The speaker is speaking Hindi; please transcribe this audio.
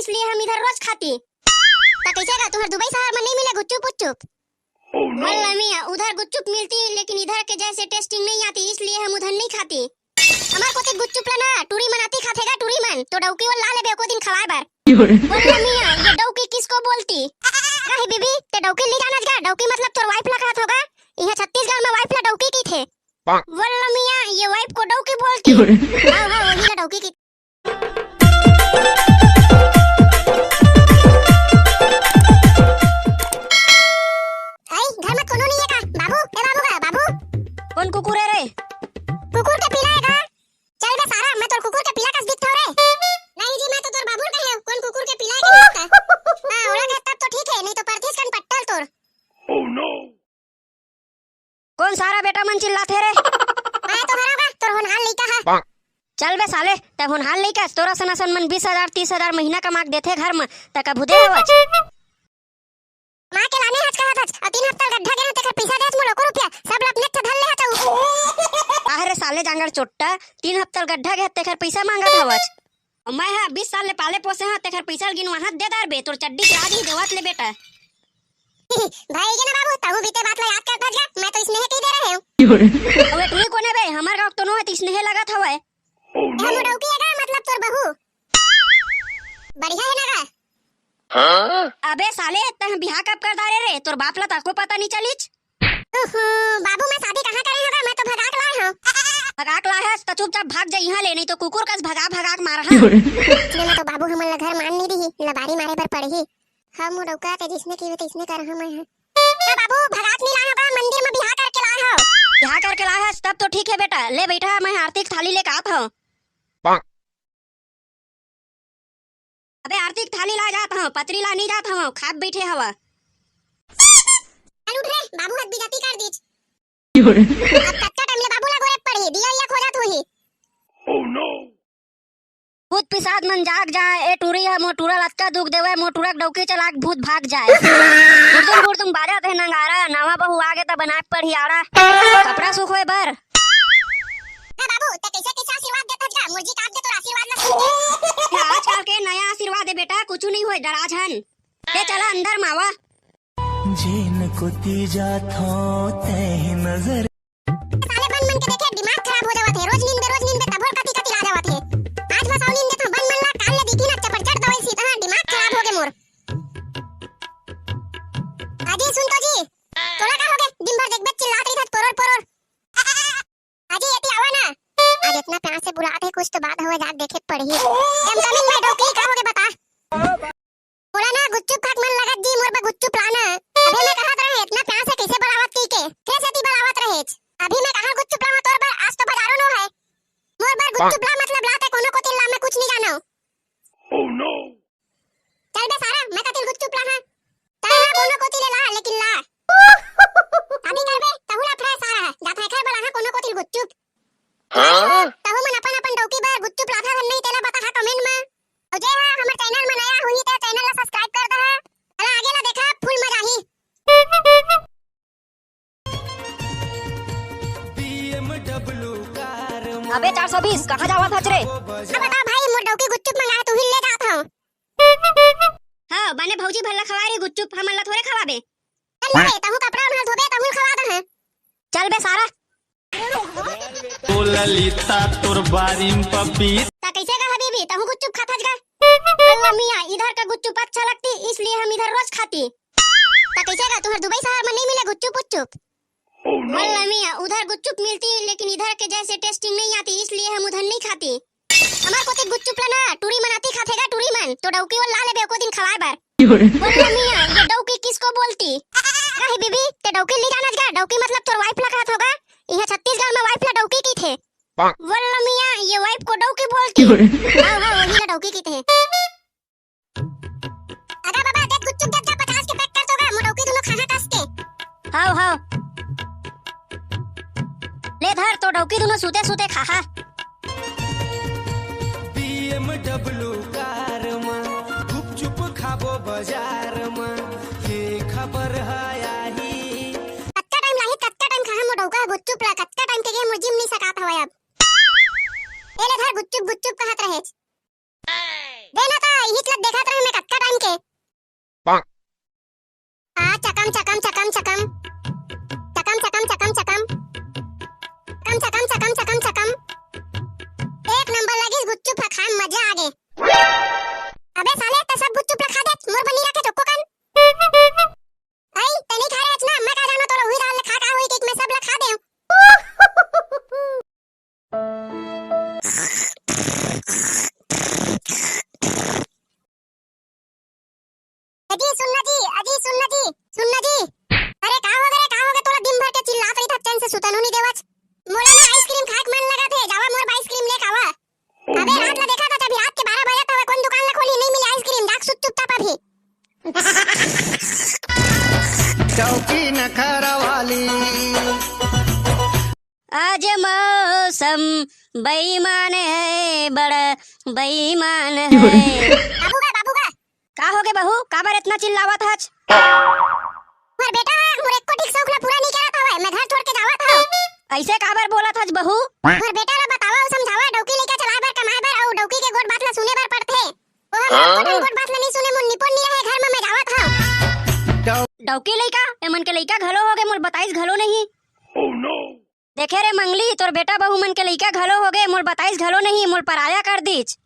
इसलिए हम इधर रोज खाती। ता कैसे का तुम्हारे दुबई शहर में नहीं मिले गुच्चुप उच्चुप? वल्ला मियां उधर गुच्चुप मिलती लेकिन इधर के जैसे टेस्टिंग नहीं आती, इसलिए हम उधर नहीं खाती। हमार को ते गुच्चुप लाना टूरी मनाती खातेगा टूरी मन तो डौकी वो ला ले को दिन खवाए बार। वल्ला मियां ये डौकी किसको बोलती? काहे बीबी ते डौकी ले जाना जा, डौकी मतलब तोर वाइफ ला कहत होगा। यहां छत्तीसगढ़ में वाइफ ला डौकी की थे। वल्ला मियां ये वाइफ को डौकी बोलती। हां हां वही ला डौकी की। आई घर में कोनो नहीं है का? बाबू ए बाबू का बाबू कौन कुकुर है रे? कुकुर के पीला है का? चल बे सारा मैं तोर कुकुर के पीला कस दिखता रे। नहीं जी मैं तो तोर बाबू कहे कौन कुकुर के पीला है के दिखता। हां ओला है तब तो ठीक है, नहीं तो परथिस कन पट्टल तोर। Oh no! कौन सारा बेटा मन चिल्लाते रे? मैं तो हरागा तोर होनहार लइका है। चल बे साले तब होनहार लइका तोरा सनासन मन 20,000 30,000 महीना कमाक देथे घर में तक बुधे हवच। मां के लाने हज कहत हज और 3 हफ्ता गड्ढा के तेकर पैसा देस मोर को रुपया सब अपने से धर ले हतौ। अरे साले जांगर चोट्टा 3 हफ्ता गड्ढा के तेकर पैसा मांगत हवच। और मैं हां 20 साल ले पाले पोसे हां तेकर पैसा गिनवा हाथ दे दार बे तोर चड्डी के आधी देवत ले बेटा। भाई के ना बाबू ताऊ बीते बात ला याद कर भज जा, मैं तो इसने ही दे रहे हूं। अबे तू कोने बे हमार गांव तो नो है इसने लगत हवे। Oh no! हम डौकी है का मतलब तोर बहू बढ़िया है ना का? Huh? अबे साले तह बियाह कब कर दारे रे तोर बाप ला ताको पता नहीं चलीच। बाबू मैं शादी कहां करे होगा, मैं तो भगाक लाए हूं। भगाक ला है तो चुपचाप भाग जा यहां ले, नहीं तो कुकुर कस भगा भगाक मार हां। इसने तो बाबू हमन ला घर मान नहीं दी लबारी मारे पर पड़ी। हम डौका ते जिसने की तो इसने कर हम है। बाबू भगाक नहीं लाए होगा, मंदिर में बियाह करके लाए हो। बियाह करके ला है तब तो ठीक है बेटा, ले बैठा मैं आरती थाली लेके आत हूं। अबे आरती थाली ला जात हूं, पतरी ला नहीं जात हूं, खाप बैठे हवा। चल उठ रे बाबू हाथ बिजाती कर दीच। अब कच्चा टाइम ले बाबू ला गोरे पड़ी दिया या खो जात होही। Oh no! भूत पिशाच मन जाग जाए ए टूरी है मोटूरा लटका दुख देवे मोटूरा डौकी चलाक भूत भाग जाए। गुर्दुम गुर्दुम बाजा थे नंगारा नावा बहु आगे त बनाए पढ़ियाड़ा कपड़ा सुख होए बर। बाबू ते कैसे कैसे आशीर्वाद देत हज का? मुर्जी काट दे तोर आशीर्वाद ला सुन के। आजकल के नया आशीर्वाद है बेटा, कुछ नहीं होए डरा झन। ले चला अंदर मावा। जिन को तीजा थो ते नजर साले बन मन के देखे दिमाग खराब हो जावत है। रोज नींद दे तभोर कति कति ला जावत है। आज बस नींद दे तो बन मन ला काल ले दिखी ना चपड़चट दवाई सी तहां दिमाग खराब हो गए मोर। अजी सुन तो जी तोला का हो गए दिन भर देख बच्चे चिल्लात रही था पोरोर पोरोर। अजी एती आवा ना आज इतना प्यार से बुलाते हैं, कुछ तो बात हुआ जाके देखे पड़ी। एम कमिंग माय डॉगी का हो गए बता। बोला ना गुच्चुप खाक मन लगत जी मोर पे गुच्चुप लाना। अभी मैं कहत रहे इतना प्यार से कैसे बुलावत की के कैसे ती बुलावत रहे। अभी मैं कहां गुच्चुप लावा तोर पर आज तो बाजारो नो है। मोर पर गुच्चुप ला मतलब लाते कोनो को तिल ला मैं कुछ नहीं जानो। Oh no! चल बे सारा मैं का तिल गुच्चुप ला हां ता कोनो को तिल ला लेकिन ला अभी कर बे तहुला फ्राय सारा जात है खर बला हां कोनो को तिल गुच्चुप। Huh? तहु मन अपन अपन डौकी बार गुच्चुप लाथा नहीं तेला बता हा कमेंट में। और जय हां हमर चैनल में नया हुई तो चैनल ला सब्सक्राइब कर दहा। चला आगे ला देखा फुल मजा ही। BMW कार अबे 420 कहां जावत हच रे? अब बता भाई मोर डौकी गुच्चुप मंगाए तो हिल ले जात हूं। हां बने भौजी भल्ला खवाए रे गुच्चुप हमन ला थोड़े खवाबे। चल ले तहु कपड़ा में धोबे तहु खवा दे। चल बे सारा तो ललिता तोर बारीम पपी ता कैसे का हबीबी तहु गुच्चुप खात हज का? अल्लाह मियां इधर का गुच्चुप अच्छा लगती इसलिए हम इधर रोज खाती। ता कैसे का तुम्हारे दुबई शहर में नहीं मिले गुच्चुप उच्चुप? Oh no! अल्लाह मियां उधर गुच्चुप मिलती लेकिन इधर के जैसे टेस्टिंग नहीं आती, इसलिए हम उधर नहीं खाती। हमार को ते गुच्चुप लाना टूरी मनाती खातेगा टूरी मन तो डौकी वो ला ले को दिन खवाए बार। अल्लाह मियां ये डौकी किसको बोलती? काहे बीबी ते डौकी ले जाना जा, डौकी मतलब तोर वाइफ ला कहत होगा। यहां छत्तीसगढ़ में वाइफ ला डौकी की थे। वल्ला मियां ये वाइफ को डौकी बोलती। हां हां वही ला डौकी की थे। अरे बाबा देख गुच्चुप देख जा 50 के पैक कर दोगा मो डौकी दोनों खाना कस के। हां हां ले धर तो डौकी दोनों सूते सूते खा खा। BMW कार में गुपचुप खाबो बाजार में ये खबर है आई। कच्चा टाइम लाही कच्चा टाइम खा मो डौका गुच्चुप ला कच्चा टाइम के गेम जिम नहीं सकात हवे अब। एले धर गुच्चुप गुच्चुप कहत रहे। देना ता हित लग देखत रहे अजी सुनना जी, अजी सुनना जी, सुनना जी। अरे का हो गए तोरा दिन भर के चिल्लात रही था, चैन से सुतन नहीं देवच। मोला ना आइसक्रीम खाए के मन लगा थे, जावा मोर आइसक्रीम ले खावा। Oh अबे no! रात ला देखा था, अभी रात के 12 बजे तक कौन दुकान ला खोली नहीं मिली आइसक्रीम, जाग सुत चुपचाप अभी। चौकी नखरा वाली आज मौसम बेईमान है, बड़ा बेईमान है। बाबूगा का हो गए बहू, का बार इतना चिल्लावत हच? मोर बेटा मोर एक कोटिक शौक ला पूरा नहीं करा था, मैं घर छोड़ के जावत हूं। ऐसे का बार बोलत हच बहू? मोर बेटा ला बतावा और समझावा, डौकी लेके चलाए बर कमाए बर और डौकी के गोट बात ला सुने बर पड़थे। ओ हम गोट बात ला नहीं सुने, मुन निपुण नहीं रहे घर में, मैं जावत हूं। डौकी लइका एमन के लइका घलो हो गए, मोर बताइस घलो नहीं। Oh no! देखे रे मंगली, तोर बेटा बहू मन के लइका घलो हो गए, मोर बताइस घलो नहीं, मोर पराया कर दीच।